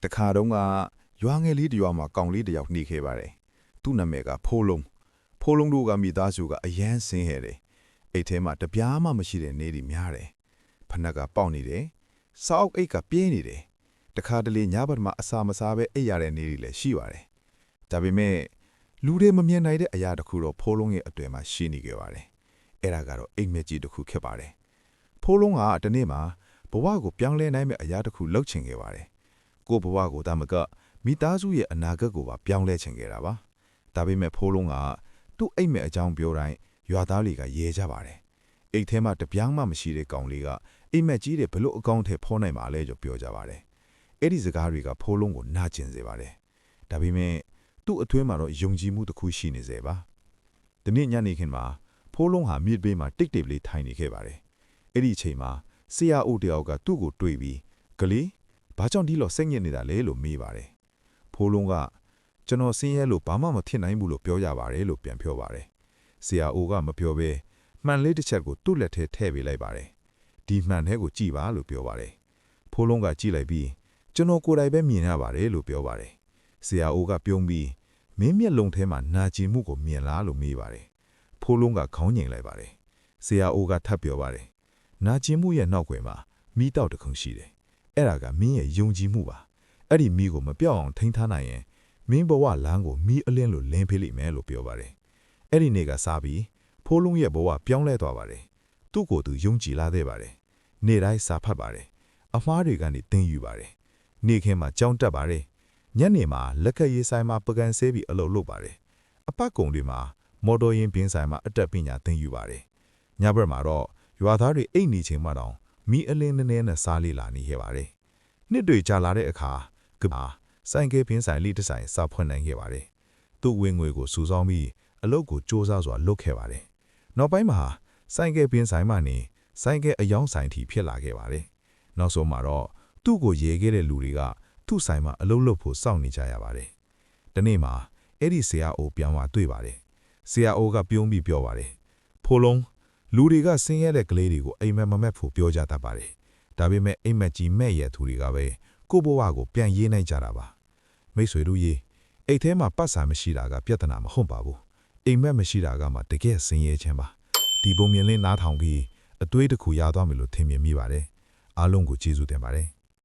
တခါတုန်းကရွာငယ်လေးတစ်ရွာမှာကောင်လေးတစ်ယောက်နှိခဲ့ပါတယ်သူ့နာမည်ကဖိုးလုံးတို့ကမိသားစုကအယမ်းဆင်းရဲတယ်အိတ်ထဲမှာတပြားမှမရှိတဲ့နေတွေများတယ်ဖနက်ကပေါက်နေတယ်စောက်အိတ်ကပြင်းနေတယ်တခါတလေညဘက်မှာအစာမစားပဲအိပ်ရတဲ့နေတွေလည်းရှိပါတယ်ဒါပေမဲ့လူတွေမမြင်နိုင်တဲ့အရာတစ်ခုတော့ဖိုးလုံးရဲ့အတွေ့မှာရှိနေခဲ့ပါတယ်အဲ့ဒါကတော့အိမ်မက်ကြီးတစ်ခုဖြစ်ပါတယ်ဖိုးလုံးကတနေ့မှာဘဝကိုပြောင်းလဲနိုင်မယ့်အရာတစ်ခုလှုပ်ချင်ခဲ့ပါတယ်ကိုဘဝကိုဒါမှမကမိသားစုရဲ့အနာဂတ်ကိုပါပြောင်းလဲချင်ခဲ့တာပါဒါပေမဲ့ဖိုးလုံးကသူ့အိမ်မက်အကြောင်းပြောတိုင်းရွာသားတွေကရဲကြပါတယ်အိတ်ထဲမှာတပြားမှမရှိတဲ့ကောင်လေးကအိမ်မက်ကြီးတွေဘလို့အကောင့်ထဲဖော်နိုင်ပါလဲလို့ပြောကြပါတယ်အဲ့ဒီစကားတွေကဖိုးလုံးကိုနာကျင်စေပါတယ်ဒါပေမဲ့သူ့အသွေးမှာတော့ယုံကြည်မှုတစ်ခုရှိနေစေပါဒီနေ့ညနေခင်းမှာဖိုးလုံးဟာမြစ်ဘေးမှာတိတ်တိတ်လေးထိုင်နေခဲ့ပါတယ်အဲ့ဒီအချိန်မှာဆရာအိုတယောက်ကသူ့ကိုတွေ့ပြီးကလေးဘာကြောင့်ဒီလိုစိတ်ညစ်နေတာလဲလို့မေးပါတယ်ဖိုးလုံးကကျွန်တော်ဆင်းရဲလို့ဘာမှမဖြစ်နိုင်ဘူးလို့ပြောကြပါတယ်လို့ပြန်ပြောပါတယ်ဆရာအိုကမပြောဘဲမှန်လေးတစ်ချက်ကိုသူ့လက်ထဲထည့်ပေးလိုက်ပါတယ်ဒီမှန်ထဲကိုကြည့်ပါလို့ပြောပါတယ်ဖိုးလုံးကကြည့်လိုက်ပြီးကျွန်တော်ကိုယ်တိုင်ပဲမြင်ရပါတယ်လို့ပြောပါတယ်ဆရာအိုကပြုံးပြီးမင်းမျက်လုံးထဲမှာနာကျင်မှုကိုမြင်လားလို့မေးပါတယ်ဖိုးလုံးကခေါင်းငိန်လိုက်ပါတယ်ဆရာအိုကထပ်ပြောပါတယ်နာကျင်မှုရဲ့နောက်ွယ်မှာမိတောက်တစ်ခုရှိတယ်အဲ့ဒါကမင်းရဲ့ယုံကြည်မှုပါအဲ့ဒီမိကိုမပြောက်အောင်ထိန်းထားနိုင်ရင်မင်းဘဝလမ်းကိုမိအလင်းလိုလင်းပေးလိမ့်မယ်လို့ပြောပါတယ်အဲ့ဒီနေ့ကစပြီးဖိုးလုံးရဲ့ဘဝပြောင်းလဲသွားပါတယ်သူ့ကိုယ်သူယုံကြည်လာခဲ့ပါတယ်နေ့တိုင်းစာဖတ်ပါတယ်အမားတွေကနေသင်ယူပါတယ်နေ့ခင်းမှာကြောင်းတက်ပါတယ်ညနေမှာလက်ခက်ရေးဆိုင်မှာပကံဆေးပြီးအလုပ်လုပ်ပါတယ်အပတ်ကုံတွေမှာမော်တော်ယာဉ်ပင်းဆိုင်မှာအတက်ပညာသင်ယူပါတယ်ညဘက်မှာတော့ရွာသားတွေအိတ်နေချိန်မှတောင်မိအလင်းနဲ့နဲ့စားလေးလာနေခဲ့ပါတယ်နှစ်တွေကြာလာတဲ့အခါကဘာဆိုင်ကယ်ပင်းဆိုင်လေးတစ်ဆိုင်စာဖွင့်နိုင်ခဲ့ပါတယ်သူ့ဝင်ငွေကိုစုဆောင်းပြီးအလုပ်ကိုစ조사စွာလုပ်ခဲ့ပါတယ်နောက်ပိုင်းမှာဆိုင်ကယ်ပင်းဆိုင်မှနေဆိုင်ကယ်အယောင်းဆိုင်ထိဖြစ်လာခဲ့ပါတယ်နောက်ဆုံးမှာတော့သူ့ကိုရေခဲ့တဲ့လူတွေကသူ့ဆိုင်မှာအလုပ်လုပ်ဖို့စောင့်နေကြရပါတယ်ဒီနေ့မှာအဲ့ဒီဆရာအိုပြန်လာတွေ့ပါတယ်ဆရာအိုကပြုံးပြီးပြောပါတယ်ဖိုးလုံးလူတွေကဆင်းရဲတဲ့ကလေးတွေကိုအိမ်မက်မမက်ဖို့ပြောကြတတ်ပါတယ်ဒါပေမဲ့အိမ်မက်ကြီးမဲ့ရဲ့သူတွေကပဲကိုဘဝကိုပြန်ရေးနိုင်ကြတာပါမိတ်ဆွေတို့ရေအိတ်ထဲမှာပတ်စာမရှိတာကပြဿနာမဟုတ်ပါဘူးအိမ်မက်မရှိတာကမှတကယ်ဆင်းရဲခြင်းပါဒီပုံမြင်လေးနားထောင်ပြီးအတွေးတစ်ခုရသွားမယ်လို့ထင်မြင်မိပါတယ်အားလုံးကိုကျေးဇူးတင်ပါတယ်